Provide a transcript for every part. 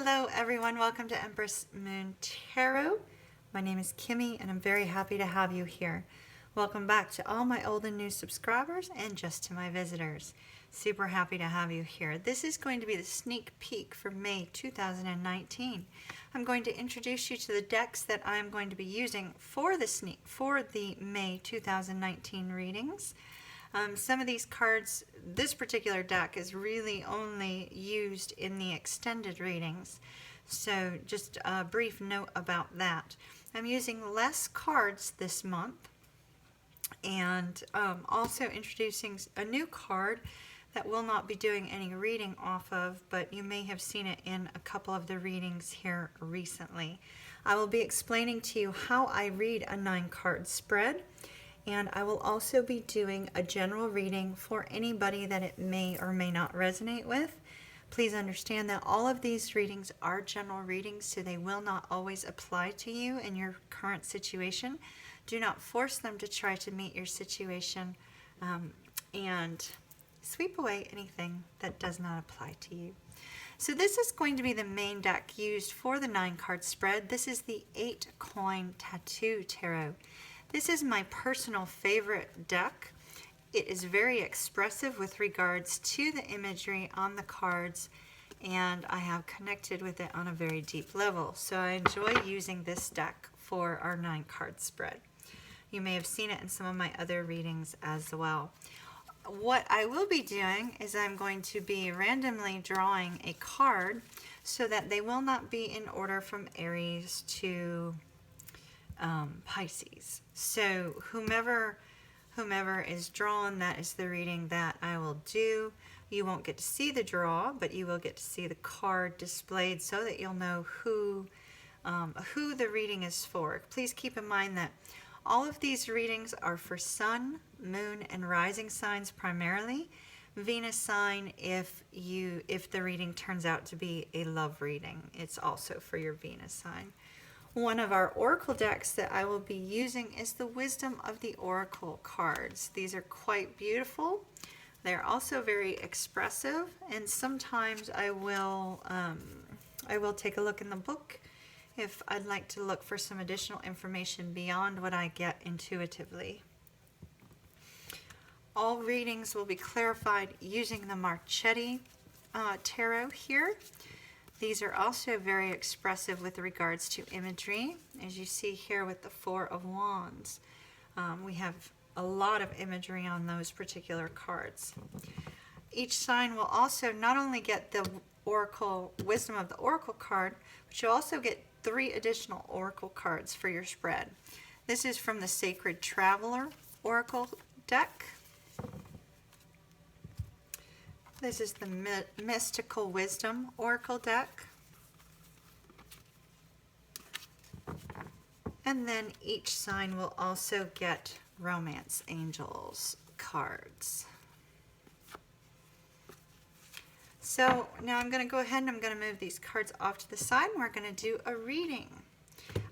Hello everyone, welcome to Empress Moon Tarot. My name is Kimmy and I'm very happy to have you here. Welcome back to all my old and new subscribers and just to my visitors. Super happy to have you here. This is going to be the sneak peek for May 2019. I'm going to introduce you to the decks that I'm going to be using for the May 2019 readings. Some of these cards, this particular deck is really only used in the extended readings. So just a brief note about that. I'm using less cards this month and also introducing a new card that will not be doing any reading off of, but you may have seen it in a couple of the readings here recently. I will be explaining to you how I read a 9-card spread. And I will also be doing a general reading for anybody that it may or may not resonate with. Please understand that all of these readings are general readings, so they will not always apply to you in your current situation. Do not force them to try to meet your situation and sweep away anything that does not apply to you. So this is going to be the main deck used for the 9-card spread. This is the 8-coin tattoo tarot. This is my personal favorite deck. It is very expressive with regards to the imagery on the cards, and I have connected with it on a very deep level. So I enjoy using this deck for our 9-card spread. You may have seen it in some of my other readings as well. What I will be doing is I'm going to be randomly drawing a card so that they will not be in order from Aries to Pisces. So whomever is drawn, that is the reading that I will do. You won't get to see the draw, but you will get to see the card displayed so that you'll know who the reading is for. Please keep in mind that all of these readings are for Sun, Moon, and Rising signs primarily. Venus sign, if the reading turns out to be a love reading, it's also for your Venus sign. One of our oracle decks that I will be using is the Wisdom of the Oracle cards. These are quite beautiful. They're also very expressive, and sometimes I will take a look in the book if I'd like to look for some additional information beyond what I get intuitively. All readings will be clarified using the Marchetti tarot here. These are also very expressive with regards to imagery, as you see here with the 4 of Wands. We have a lot of imagery on those particular cards. Each sign will also not only get the Oracle Wisdom of the Oracle card, but you'll also get 3 additional Oracle cards for your spread. This is from the Sacred Traveler Oracle deck. This is the Mystical Wisdom Oracle deck. And then each sign will also get Romance Angels cards. So now I'm going to go ahead and I'm going to move these cards off to the side and we're going to do a reading.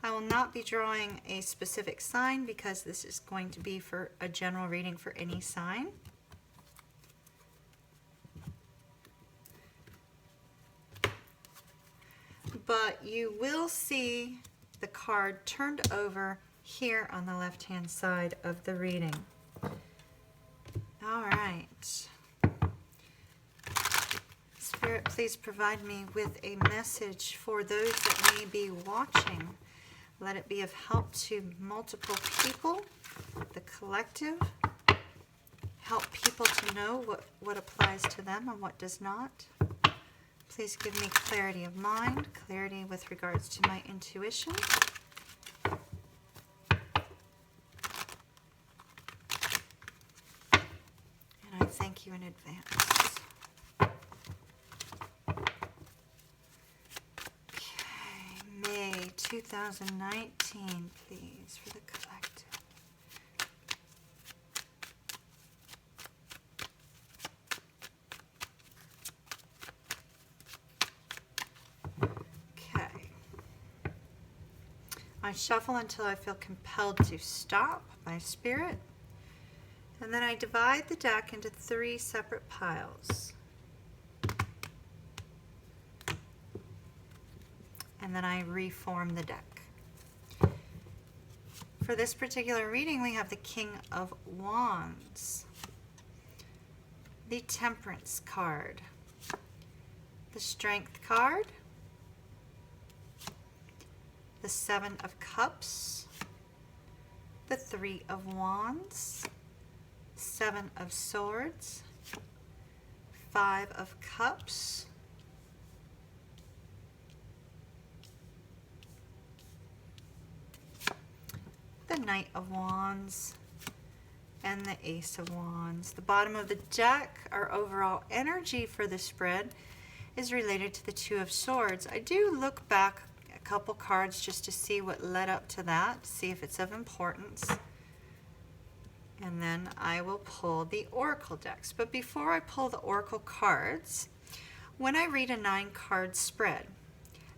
I will not be drawing a specific sign because this is going to be for a general reading for any sign. But you will see the card turned over here on the left-hand side of the reading. All right. Spirit, please provide me with a message for those that may be watching. Let it be of help to multiple people, the collective. Help people to know what applies to them and what does not. Please give me clarity of mind, clarity with regards to my intuition. And I thank you in advance. Okay, May 2019, please, for the collective. I shuffle until I feel compelled to stop by spirit, and then I divide the deck into 3 separate piles. and then I reform the deck. For this particular reading, we have the King of Wands, the Temperance card, the Strength card, the Seven of Cups, the Three of Wands, Seven of Swords, Five of Cups, the Knight of Wands, and the Ace of Wands. The bottom of the deck, our overall energy for the spread, is related to the Two of Swords. I do look back a couple cards just to see what led up to that, see if it's of importance. And then I will pull the Oracle decks. But before I pull the Oracle cards, when I read a 9-card spread,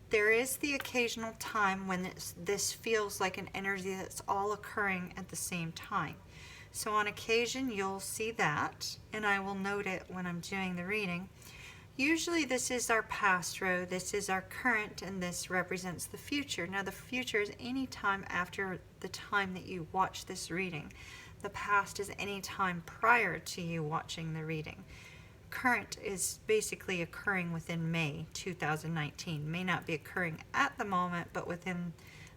there is the occasional time when this feels like an energy that's all occurring at the same time. So on occasion you'll see that, and I will note it when I'm doing the reading. Usually this is our past row, this is our current, and this represents the future. Now the future is any time after the time that you watch this reading. The past is any time prior to you watching the reading. Current is basically occurring within May 2019. May not be occurring at the moment, but within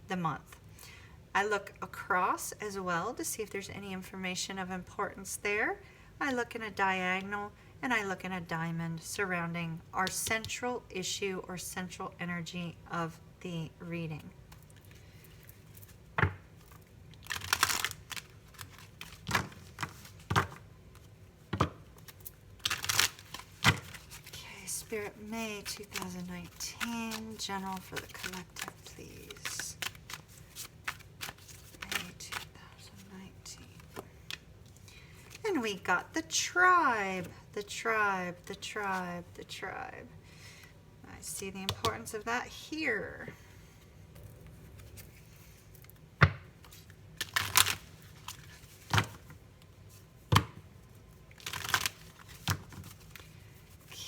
the month. I look across as well to see if there's any information of importance there. I look in a diagonal, and I look in a diamond surrounding our central issue or central energy of the reading. Spirit, May 2019, general for the collective, please. May 2019. And we got the tribe, the tribe, the tribe, the tribe. I see the importance of that here.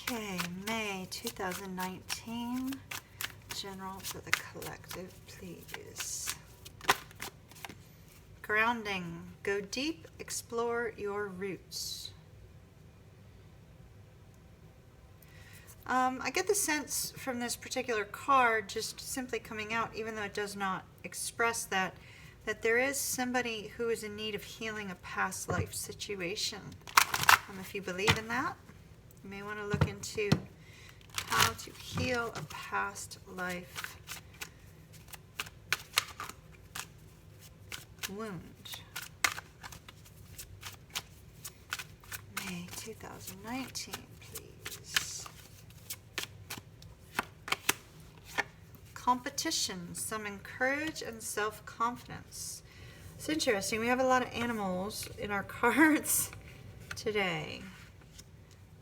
Okay, May 2019, general for the collective, please. Grounding, go deep, explore your roots. I get the sense from this particular card, just simply coming out, even though it does not express that, that there is somebody who is in need of healing a past life situation. If you believe in that, you may want to look into how to heal a past life wound. May 2019, please. Competition, summon courage and self-confidence. It's interesting. We have a lot of animals in our cards today.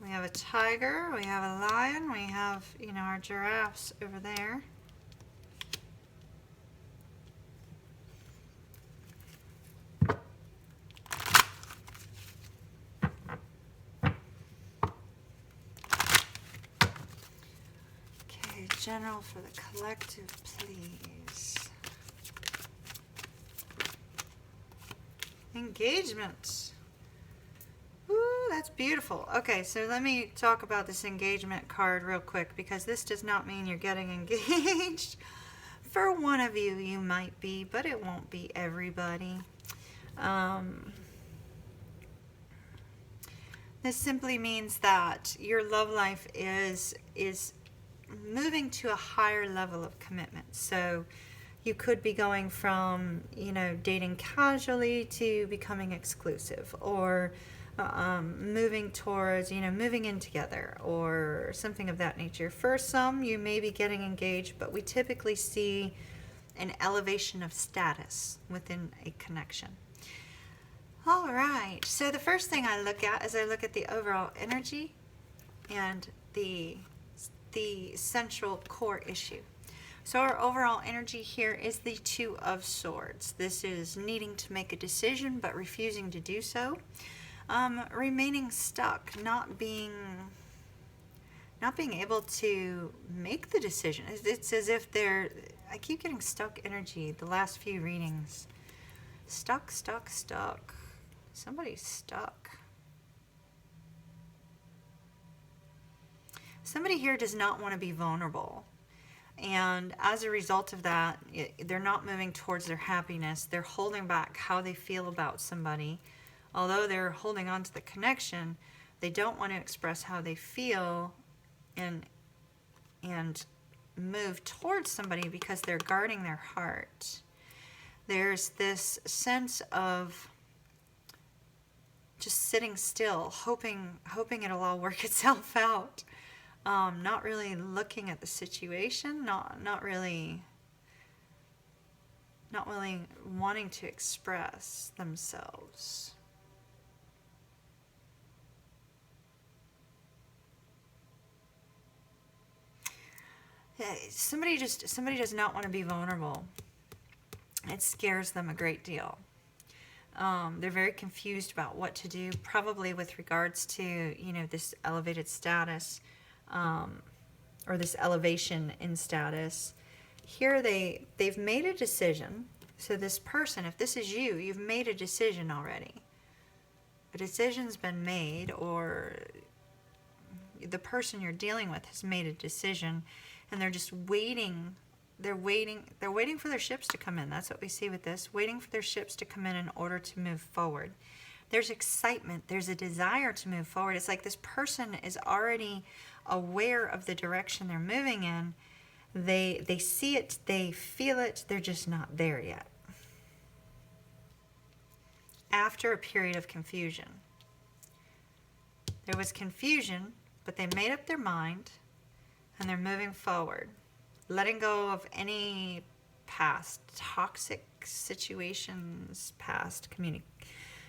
We have a tiger, we have a lion, we have, our giraffes over there. Okay, general for the collective, please. Engagement. Ooh, that's beautiful. Okay, so let me talk about this engagement card real quick, because this does not mean you're getting engaged. For one of you, you might be, but it won't be everybody. This simply means that your love life is moving to a higher level of commitment. So you could be going from, dating casually to becoming exclusive, or moving towards, moving in together, or something of that nature. For some, you may be getting engaged, but we typically see an elevation of status within a connection. All right, so the first thing I look at is I look at the overall energy and the central core issue. So our overall energy here is the Two of Swords. This is needing to make a decision but refusing to do so. Remaining stuck, not being not being able to make the decision. It's as if they're, I keep getting stuck energy the last few readings. Stuck, stuck, stuck. Somebody's stuck. Somebody here does not want to be vulnerable. And as a result of that, they're not moving towards their happiness. They're holding back how they feel about somebody. Although they're holding on to the connection, they don't want to express how they feel and move towards somebody because they're guarding their heart. There's this sense of just sitting still, hoping it'll all work itself out. Not really looking at the situation, not really wanting to express themselves. Somebody does not want to be vulnerable. It scares them a great deal. They're very confused about what to do, probably with regards to, this elevated status, or this elevation in status. Here they've made a decision. So this person, if this is you, you've made a decision already. A decision's been made, or the person you're dealing with has made a decision, and they're just waiting. They're waiting for their ships to come in. That's what we see with this, waiting for their ships to come in order to move forward. There's excitement. There's a desire to move forward. It's like this person is already aware of the direction they're moving in. They see it, they feel it, they're just not there yet. After a period of confusion. There was confusion, but they made up their mind, and they're moving forward. Letting go of any past toxic situations, past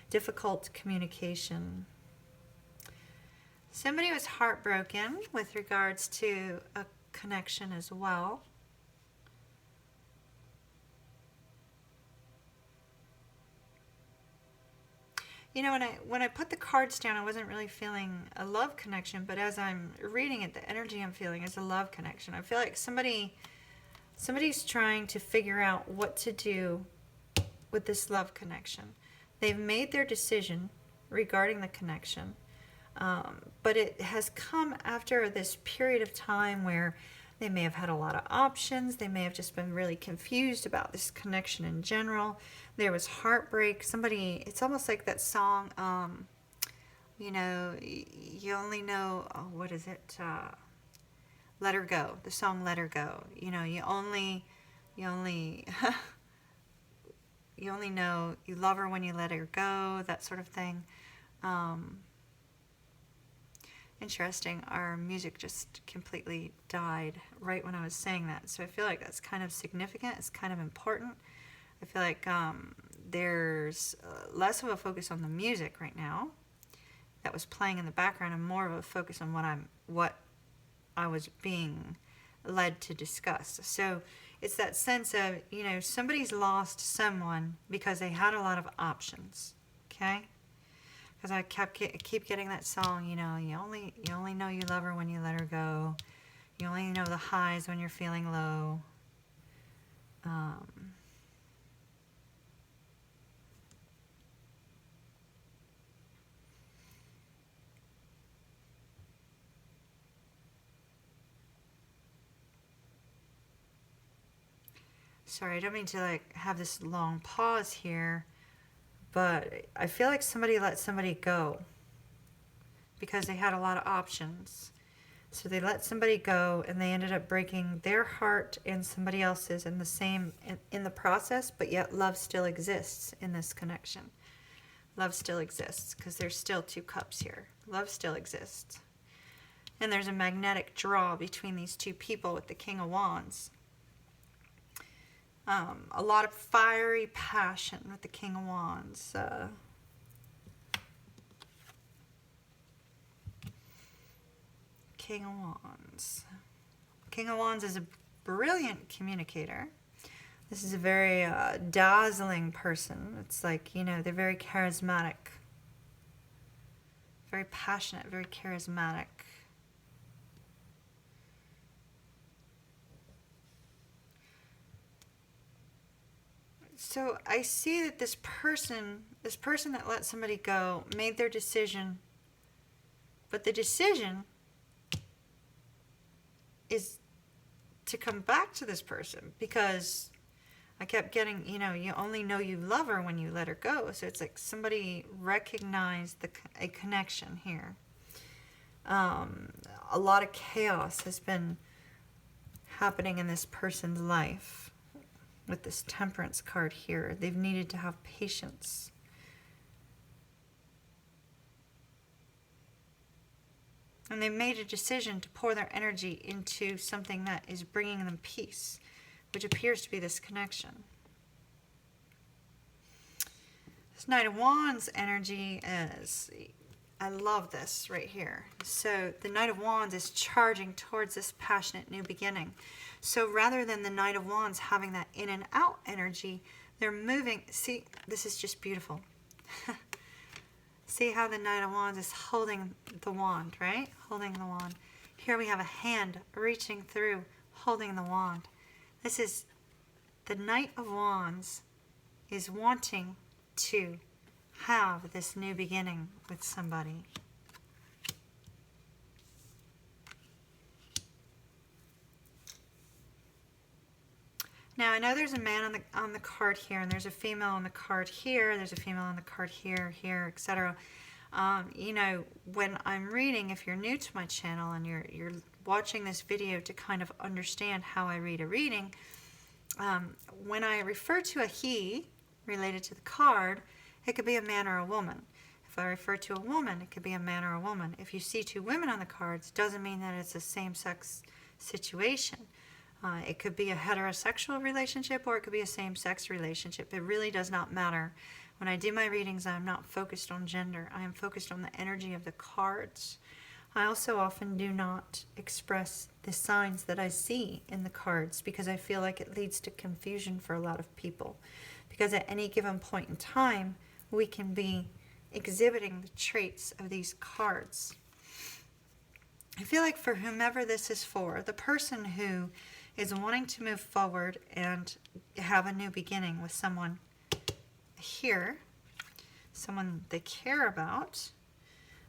difficult communication. Somebody was heartbroken with regards to a connection as well. When I put the cards down, I wasn't really feeling a love connection, but as I'm reading it, the energy I'm feeling is a love connection. I feel like somebody's trying to figure out what to do with this love connection. They've made their decision regarding the connection, but it has come after this period of time where they may have had a lot of options. They may have just been really confused about this connection in general. There was heartbreak. It's almost like that song, you only know, what is it? Let Her Go. The song Let Her Go. You only you only know you love her when you let her go, that sort of thing. Interesting, our music just completely died right when I was saying that. So I feel like that's kind of significant. It's kind of important. I feel like there's less of a focus on the music right now that was playing in the background, and more of a focus on what I was being led to discuss. So it's that sense of, somebody's lost someone because they had a lot of options, okay? Because I keep getting that song, you only know you love her when you let her go. You only know the highs when you're feeling low. Sorry, I don't mean to have this long pause here, but I feel like somebody let somebody go because they had a lot of options. So they let somebody go, and they ended up breaking their heart and somebody else's in the process, but yet love still exists in this connection. Love still exists because there's still two cups here. Love still exists. And there's a magnetic draw between these two people with the King of Wands. A lot of fiery passion with the King of Wands. King of Wands. King of Wands is a brilliant communicator. This is a very dazzling person. It's like, they're very charismatic. Very passionate, very charismatic. So I see that this person that let somebody go made their decision, but the decision is to come back to this person, because I kept getting, you only know you love her when you let her go. So it's like somebody recognized a connection here. A lot of chaos has been happening in this person's life with this Temperance card here. They've needed to have patience. And they've made a decision to pour their energy into something that is bringing them peace, which appears to be this connection. This Knight of Wands energy is, I love this right here. So the Knight of Wands is charging towards this passionate new beginning. So rather than the Knight of Wands having that in and out energy, they're moving. See, this is just beautiful. See how the Knight of Wands is holding the wand, right? Holding the wand. Here we have a hand reaching through, holding the wand. This is the Knight of Wands is wanting to have this new beginning with somebody. Now I know there's a man on the card here, and there's a female on the card here, there's a female on the card here, etc. When I'm reading, if you're new to my channel and you're watching this video to kind of understand how I read a reading, when I refer to a he related to the card, it could be a man or a woman. If I refer to a woman, it could be a man or a woman. If you see two women on the cards, doesn't mean that it's a same-sex situation. It could be a heterosexual relationship, or it could be a same-sex relationship. It really does not matter. When I do my readings, I'm not focused on gender. I am focused on the energy of the cards. I also often do not express the signs that I see in the cards, because I feel like it leads to confusion for a lot of people. Because at any given point in time, we can be exhibiting the traits of these cards. I feel like for whomever this is for, the person who is wanting to move forward and have a new beginning with someone here, someone they care about,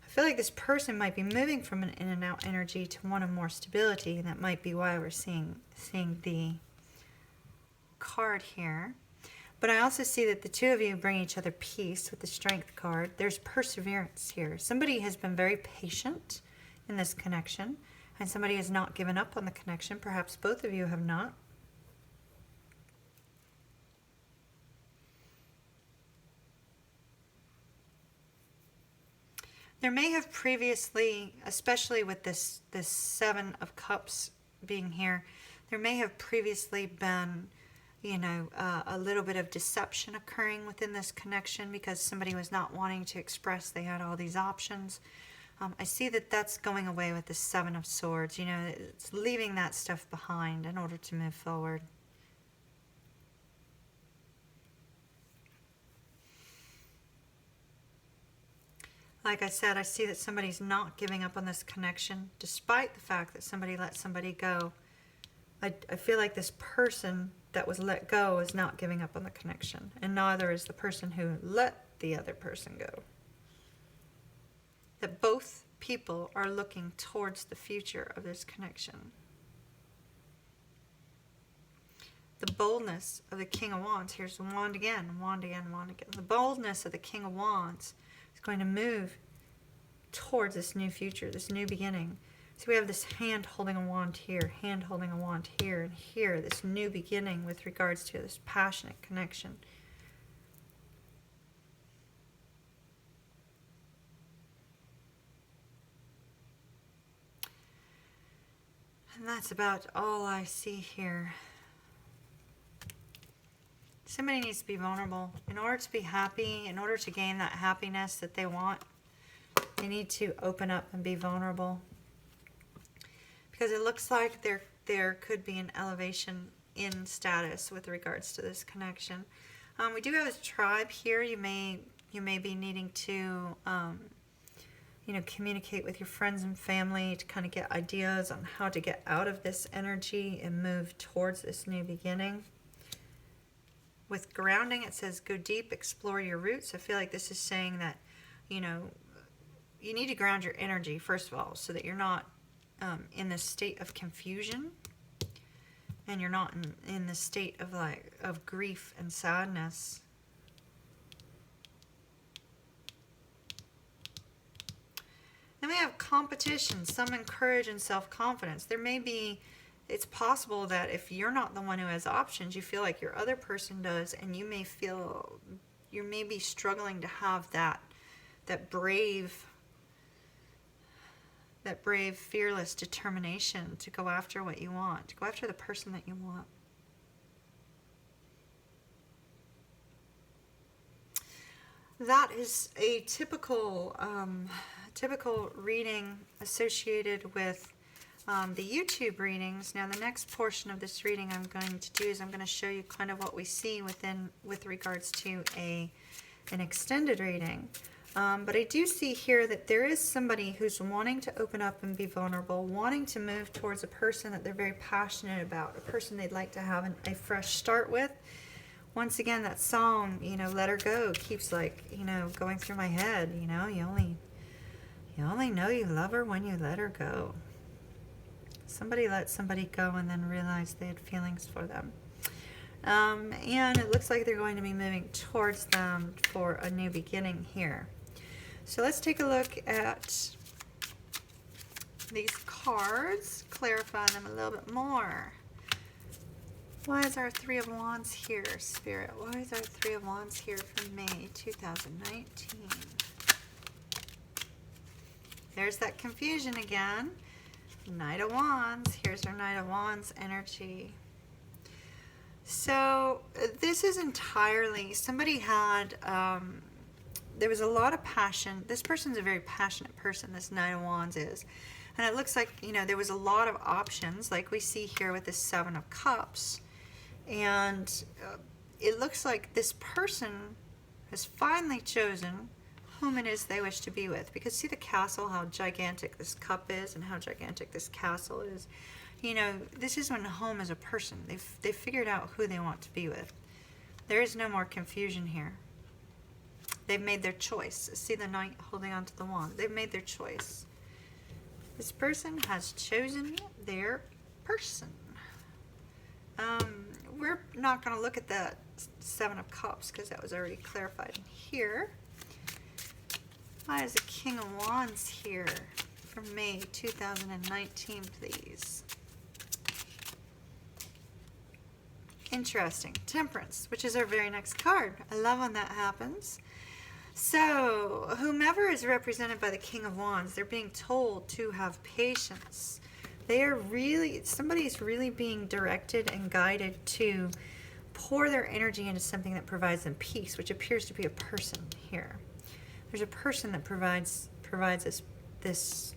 I feel like this person might be moving from an in and out energy to one of more stability, and that might be why we're seeing the card here. But I also see that the two of you bring each other peace with the Strength card. There's perseverance here. Somebody has been very patient in this connection, and somebody has not given up on the connection. Perhaps both of you have not. There may have previously, especially with this Seven of Cups being here, there may have previously been, a little bit of deception occurring within this connection, because somebody was not wanting to express they had all these options. I see that that's going away with the Seven of Swords. It's leaving that stuff behind in order to move forward. Like I said, I see that somebody's not giving up on this connection, despite the fact that somebody let somebody go. I feel like this person that was let go is not giving up on the connection, and neither is the person who let the other person go. That both people are looking towards the future of this connection. The boldness of the King of Wands, here's the wand again, wand again, wand again. The boldness of the King of Wands is going to move towards this new future, this new beginning. So we have this hand holding a wand here, hand holding a wand here, and here, this new beginning with regards to this passionate connection. And that's about all I see here. Somebody needs to be vulnerable. In order to be happy, in order to gain that happiness that they want, they need to open up and be vulnerable. Because it looks like there could be an elevation in status with regards to this connection. We do have a tribe here. You may be needing to communicate with your friends and family to kind of get ideas on how to get out of this energy and move towards this new beginning. With grounding, it says go deep, explore your roots. I feel like this is saying that, you know, you need to ground your energy, first of all, so that you're not in this state of confusion, and you're not in this state of of grief and sadness. Then we have competition, some courage and self-confidence. There may be, it's possible that if you're not the one who has options, you feel like your other person does, and you may feel, you may be struggling to have that brave, fearless determination to go after what you want, to go after the person that you want. That is a typical reading associated with the YouTube readings. Now, the next portion of this reading I'm going to do is I'm going to show you kind of what we see with regards to an extended reading. But I do see here that there is somebody who's wanting to open up and be vulnerable, wanting to move towards a person that they're very passionate about, a person they'd like to have a fresh start with. Once again, that song, you know, Let Her Go, keeps going through my head. You know, you only know you love her when you let her go. Somebody let somebody go and then realized they had feelings for them. And it looks like they're going to be moving towards them for a new beginning here. So let's take a look at these cards, clarify them a little bit more. Why is our Three of Wands here, Spirit? Why is our Three of Wands here for May 2019? There's that confusion again. Knight of Wands. Here's our Knight of Wands energy. So this is entirely, somebody had, there was a lot of passion. This person's a very passionate person, this Knight of Wands is. And it looks like, you know, there was a lot of options, like we see here with the Seven of Cups. And it looks like this person has finally chosen whom it is they wish to be with. Because see the castle, how gigantic this cup is and how gigantic this castle is. You know, this is when home is a person. They've figured out who they want to be with. There is no more confusion here. They've made their choice. See the Knight holding on to the wand. They've made their choice. This person has chosen their person. We're not going to look at that Seven of Cups because that was already clarified in here. Why is the King of Wands here for May 2019, please? Interesting. Temperance, which is our very next card. I love when that happens. So, whomever is represented by the King of Wands, they're being told to have patience. They are really, somebody's really being directed and guided to pour their energy into something that provides them peace, which appears to be a person here. There's a person that provides this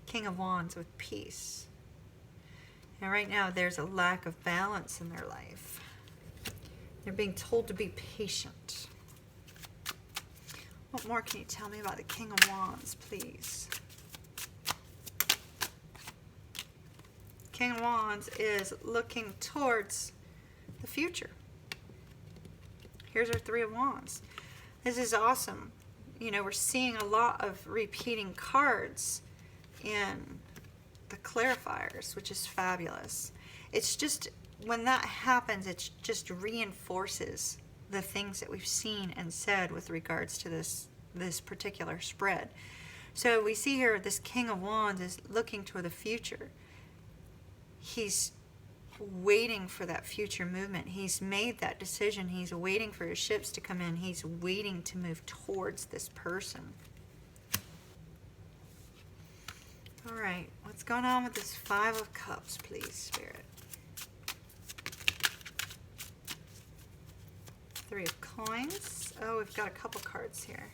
King of Wands with peace. And right now there's a lack of balance in their life. They're being told to be patient. What more can you tell me about the King of Wands, please? King of Wands is looking towards the future. Here's our Three of Wands. This is awesome. You know, we're seeing a lot of repeating cards in the clarifiers, which is fabulous. It's just, when that happens, it just reinforces the things that we've seen and said with regards to this particular spread. So we see here this King of Wands is looking toward the future. He's waiting for that future movement. He's made that decision. He's waiting for his ships to come in. He's waiting to move towards this person. All right, what's going on with this Five of Cups, please, Spirit? Three of Coins. Oh, we've got a couple cards here.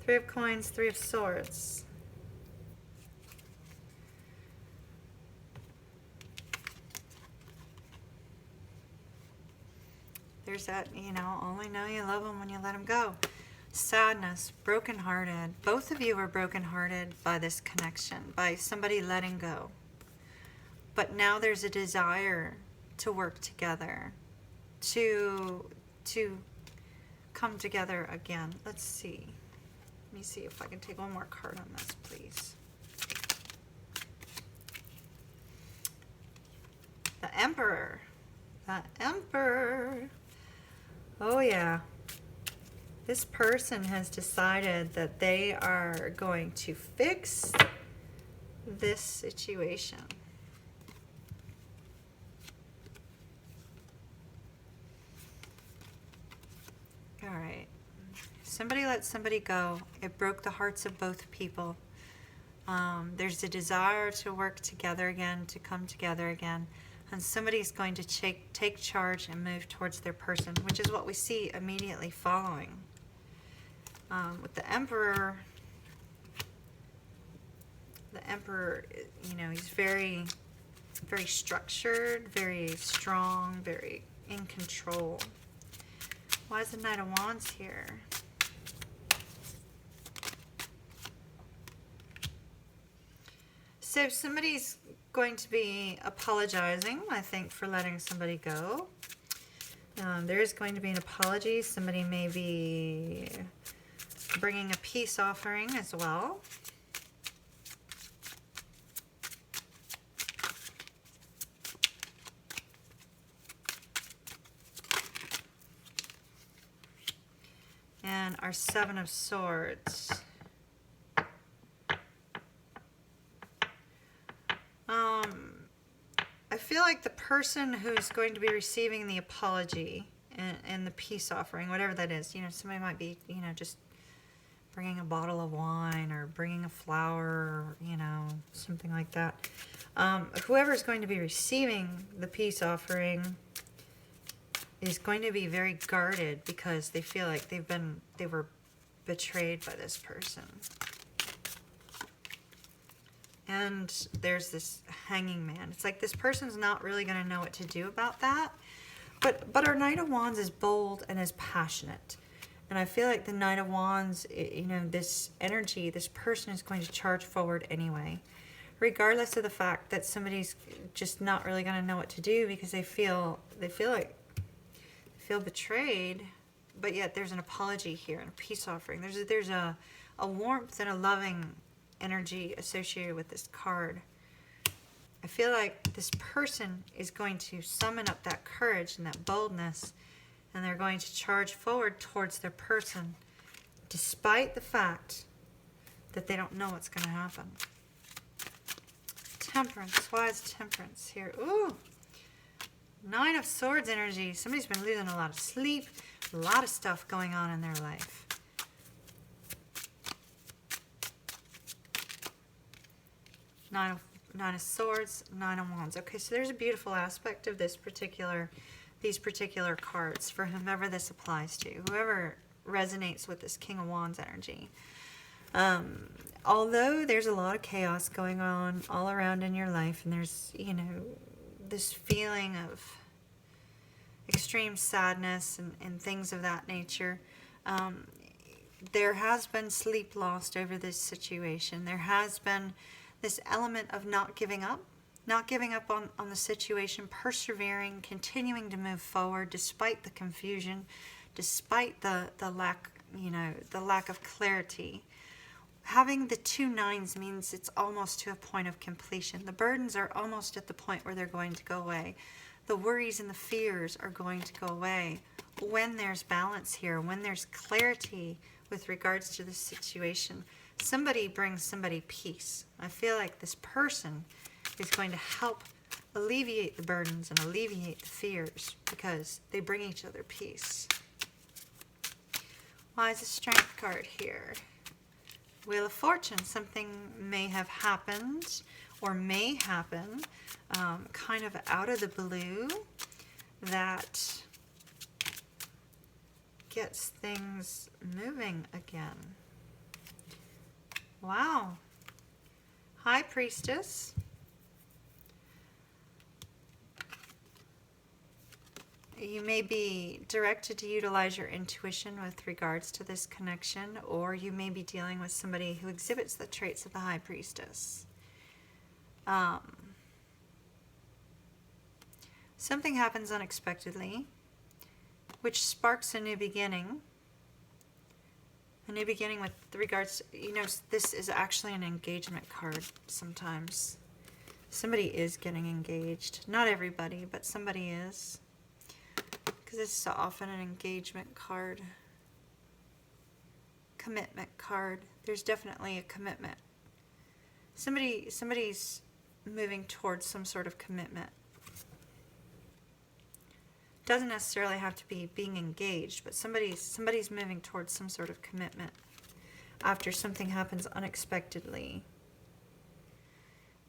Three of Coins, Three of Swords. There's that, you know, only know you love them when you let them go. Sadness, brokenhearted. Both of you are brokenhearted by this connection, by somebody letting go. But now there's a desire to work together. to come together again. Let's see. Let me see if I can take one more card on this, please. The Emperor. The Emperor. Oh yeah. This person has decided that they are going to fix this situation. All right. Somebody let somebody go. It broke the hearts of both people. There's a desire to work together again, to come together again. And somebody's going to take charge and move towards their person, which is what we see immediately following. With the Emperor, you know, he's very, very structured, very strong, very in control. Why is the Knight of Wands here? So somebody's going to be apologizing, I think, for letting somebody go. There is going to be an apology. Somebody may be bringing a peace offering as well. And our Seven of Swords. I feel like the person who's going to be receiving the apology and the peace offering, whatever that is, you know, somebody might be, you know, just bringing a bottle of wine or bringing a flower, or, you know, something like that. Whoever's going to be receiving the peace offering is going to be very guarded because they feel like they were betrayed by this person. And there's this Hanging Man. It's like this person's not really going to know what to do about that. But our Knight of Wands is bold and is passionate. And I feel like the Knight of Wands, you know, this energy, this person is going to charge forward anyway. Regardless of the fact that somebody's just not really going to know what to do because they feel betrayed, but yet there's an apology here and a peace offering. There's a warmth and a loving energy associated with this card. I feel like this person is going to summon up that courage and that boldness, and they're going to charge forward towards their person despite the fact that they don't know what's going to happen. Temperance. Why is Temperance here? Ooh! Nine of Swords energy. Somebody's been losing a lot of sleep, a lot of stuff going on in their life. Nine of Swords, Nine of Wands. Okay, so there's a beautiful aspect of these particular cards for whomever this applies to, whoever resonates with this King of Wands energy. Although there's a lot of chaos going on all around in your life, and there's, you know, this feeling of extreme sadness and things of that nature, there has been sleep lost over this situation. There has been this element of not giving up on the situation, persevering, continuing to move forward despite the confusion, despite the lack, you know, the lack of clarity. Having the 2 nines means it's almost to a point of completion. The burdens are almost at the point where they're going to go away. The worries and the fears are going to go away when there's balance here, when there's clarity with regards to the situation. Somebody brings somebody peace. I feel like this person is going to help alleviate the burdens and alleviate the fears because they bring each other peace. Why is the Strength card here? Wheel of Fortune. Something may have happened or may happen kind of out of the blue that gets things moving again. Wow. High Priestess. You may be directed to utilize your intuition with regards to this connection, or you may be dealing with somebody who exhibits the traits of the High Priestess. Something happens unexpectedly. which sparks a new beginning. A new beginning with regards, you know, this is actually an engagement card sometimes. Somebody is getting engaged. Not everybody, but somebody is. Because this is so often an engagement card. Commitment card. There's definitely a commitment. Somebody's moving towards some sort of commitment. Doesn't necessarily have to be being engaged, but somebody's moving towards some sort of commitment after something happens unexpectedly.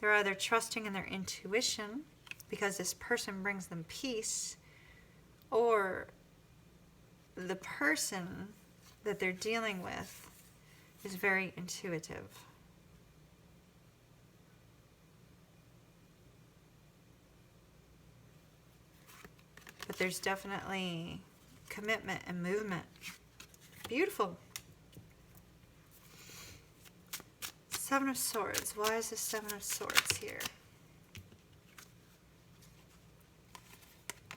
They're either trusting in their intuition because this person brings them peace, or the person that they're dealing with is very intuitive. But there's definitely commitment and movement. Beautiful. Seven of Swords. Why is the Seven of Swords here?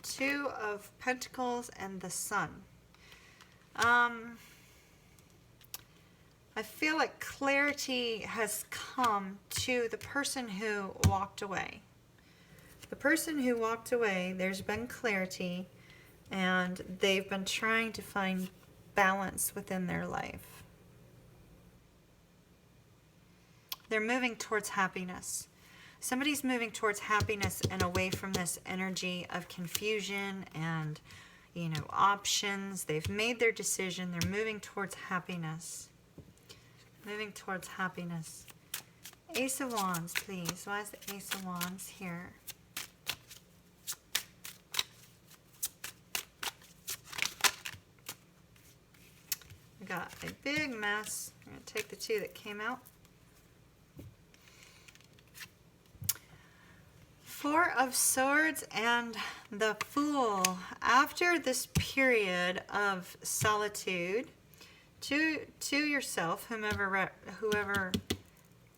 Two of Pentacles and the Sun. I feel like clarity has come to the person who walked away. The person who walked away, there's been clarity, and they've been trying to find balance within their life. They're moving towards happiness. Somebody's moving towards happiness and away from this energy of confusion and, you know, options. They've made their decision. They're moving towards happiness. Moving towards happiness. Ace of Wands, please. Why is the Ace of Wands here? We got a big mess. I'm going to take the two that came out. Four of Swords and the Fool. After this period of solitude, to yourself, whoever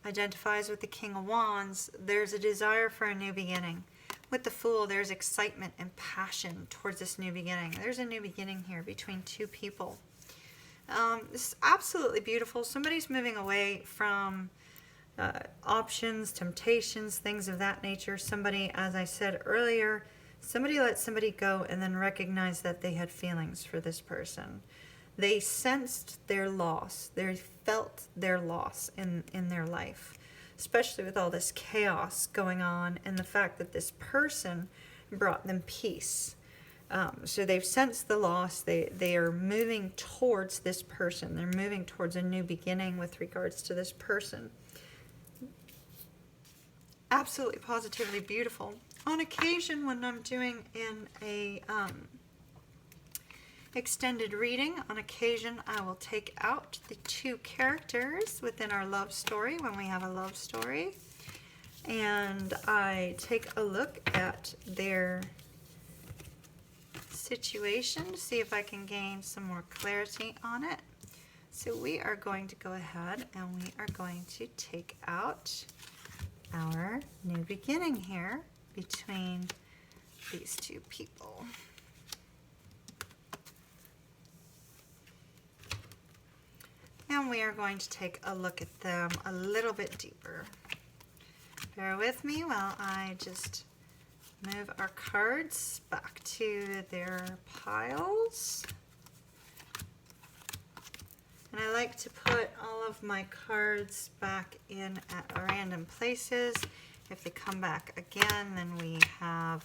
identifies with the King of Wands, there's a desire for a new beginning. With the Fool, there's excitement and passion towards this new beginning. There's a new beginning here between two people. This is absolutely beautiful. Somebody's moving away from options, temptations, things of that nature. Somebody, as I said earlier, somebody let somebody go and then recognized that they had feelings for this person. They sensed their loss. They felt their loss in their life, especially with all this chaos going on and the fact that this person brought them peace. So they've sensed the loss. They are moving towards this person. They're moving towards a new beginning with regards to this person. Absolutely, positively beautiful. On occasion, when I'm doing in a extended reading, on occasion I will take out the two characters within our love story when we have a love story, and I take a look at their situation to see if I can gain some more clarity on it. So we are going to go ahead and we are going to take out our new beginning here between these two people. And we are going to take a look at them a little bit deeper. Bear with me while I just move our cards back to their piles. And I like to put all of my cards back in at random places. If they come back again, then we have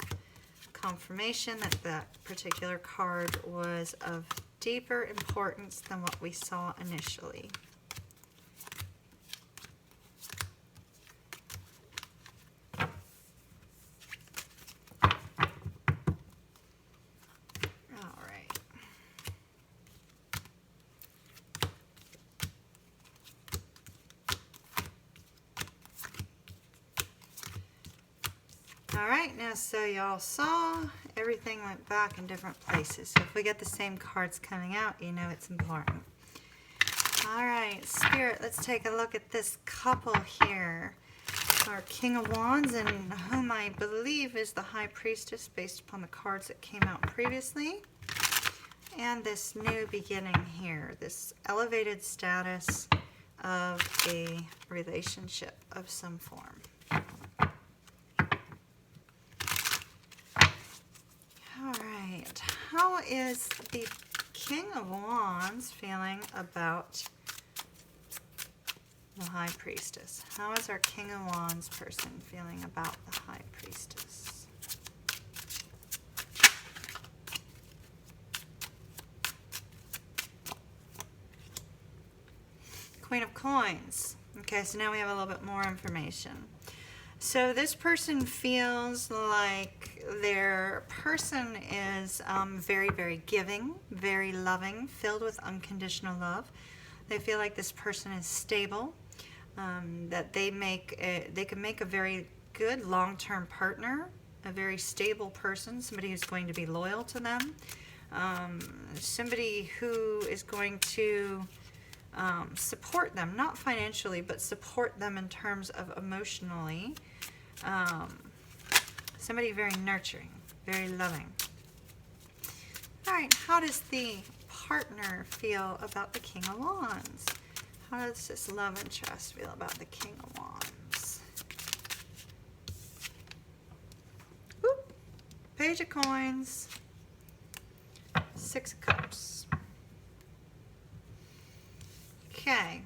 confirmation that that particular card was of deeper importance than what we saw initially. Alright, now so y'all saw everything went back in different places. So if we get the same cards coming out, you know it's important. Alright, Spirit, let's take a look at this couple here. Our King of Wands, and whom I believe is the High Priestess based upon the cards that came out previously. And this new beginning here, this elevated status of a relationship of some form. All right, how is the King of Wands feeling about the High Priestess? How is our King of Wands person feeling about the High Priestess? Queen of Coins. Okay, so now we have a little bit more information. So this person feels like their person is very, very giving, very loving, filled with unconditional love. They feel like this person is stable, that they can make a very good long-term partner, a very stable person, somebody who's going to be loyal to them, somebody who is going to support them, not financially, but support them in terms of emotionally. Somebody very nurturing, very loving. All right, how does the partner feel about the King of Wands? How does this love interest feel about the King of Wands? Whoop. Page of Coins, Six of Cups. Okay,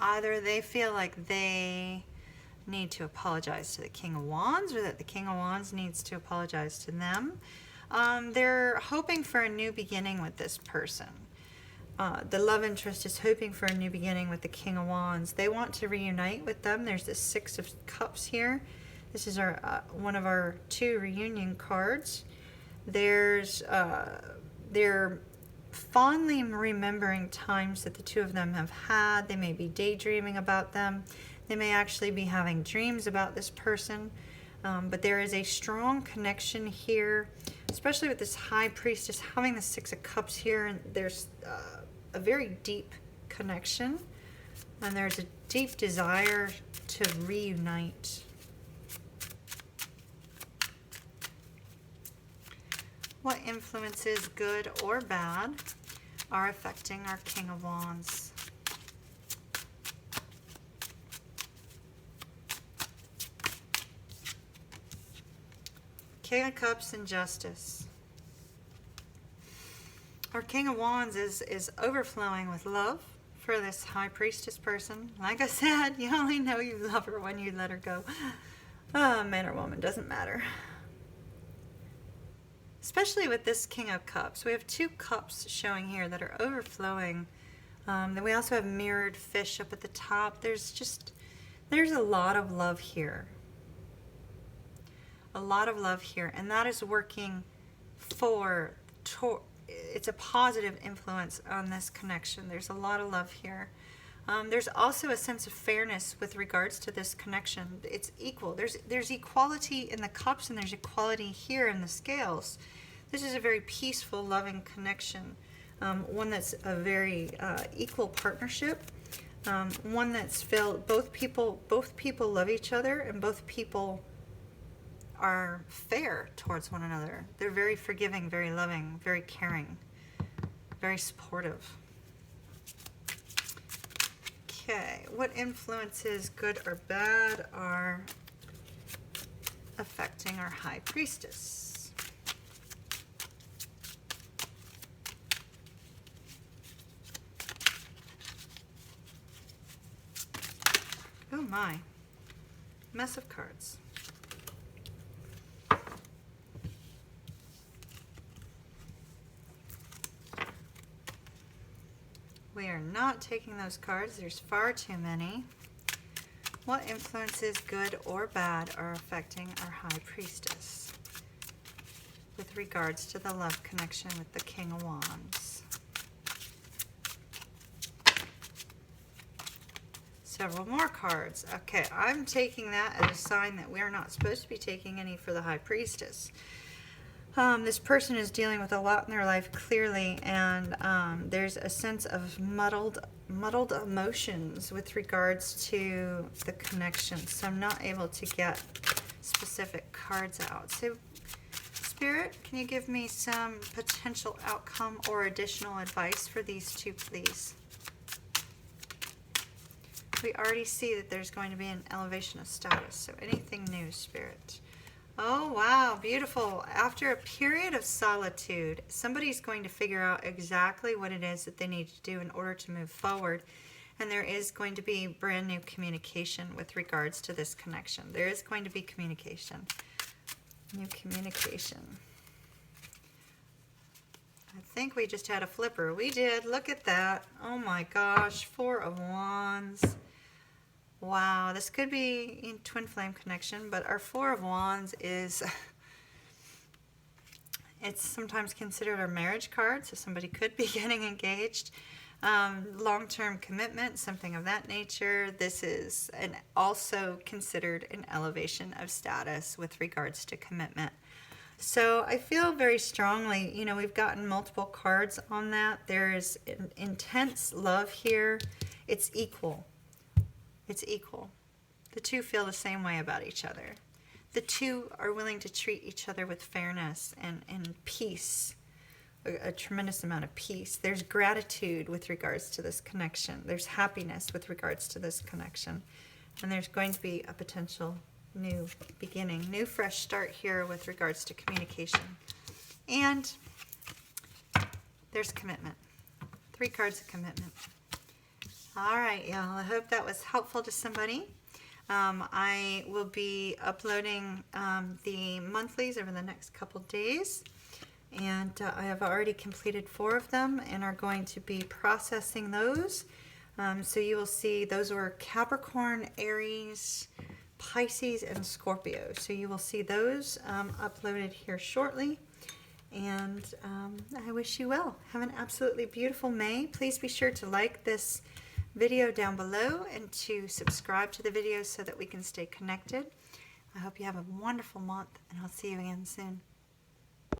either they feel like they need to apologize to the King of Wands, or that the King of Wands needs to apologize to them. They're hoping for a new beginning with this person. The love interest is hoping for a new beginning with the King of Wands. They want to reunite with them. There's the Six of Cups here. This is our one of our 2 reunion cards. They're fondly remembering times that the 2 of them have had. They may be daydreaming about them. They may actually be having dreams about this person. But there is a strong connection here, especially with this High Priestess having the Six of Cups here. And there's a very deep connection. And there's a deep desire to reunite. What influences, good or bad, are affecting our King of Wands? King of Cups and Justice. Our King of Wands is overflowing with love for this High Priestess person. Like I said, you only know you love her when you let her go. Man or woman, doesn't matter. Especially with this King of Cups. We have 2 cups showing here that are overflowing. Then we also have mirrored fish up at the top. There's a lot of love here. A lot of love here. And that is working it's a positive influence on this connection. There's a lot of love here. There's also a sense of fairness with regards to this connection. It's equal. There's equality in the cups, and there's equality here in the scales. This is a very peaceful, loving connection. One that's a very equal partnership. One that's filled, both people love each other, and both people are fair towards one another. They're very forgiving, very loving, very caring, very supportive. Okay, what influences, good or bad, are affecting our High Priestess? Oh my, mess of cards. We are not taking those cards. There's far too many. What influences, good or bad, are affecting our High Priestess with regards to the love connection with the King of Wands? Several more cards. Okay, I'm taking that as a sign that we're not supposed to be taking any for the High Priestess. This person is dealing with a lot in their life, clearly, and there's a sense of muddled emotions with regards to the connection. So I'm not able to get specific cards out. So this Spirit, can you give me some potential outcome or additional advice for these two, please? We already see that there's going to be an elevation of status, so anything new, Spirit? Oh, wow, beautiful. After a period of solitude, somebody's going to figure out exactly what it is that they need to do in order to move forward. And there is going to be brand new communication with regards to this connection. There is going to be communication. New communication. I think we just had a flipper. We did. Look at that. Oh my gosh. 4 of Wands. Wow. This could be in twin flame connection, but our 4 of Wands is... it's sometimes considered our marriage card, so somebody could be getting engaged. Long-term commitment, something of that nature. This is also considered an elevation of status with regards to commitment. So I feel very strongly, you know, we've gotten multiple cards on that. There is intense love here. It's equal. It's equal. The two feel the same way about each other. The two are willing to treat each other with fairness and peace. A tremendous amount of peace. There's gratitude with regards to this connection. There's happiness with regards to this connection. And there's going to be a potential new beginning, new fresh start here with regards to communication. And there's commitment. 3 cards of commitment. All right, y'all. I hope that was helpful to somebody. I will be uploading the monthlies over the next couple days. And I have already completed 4 of them and are going to be processing those. So you will see those were Capricorn, Aries, Pisces, and Scorpio. So you will see those uploaded here shortly. And I wish you well. Have an absolutely beautiful May. Please be sure to like this video down below and to subscribe to the video so that we can stay connected. I hope you have a wonderful month, and I'll see you again soon.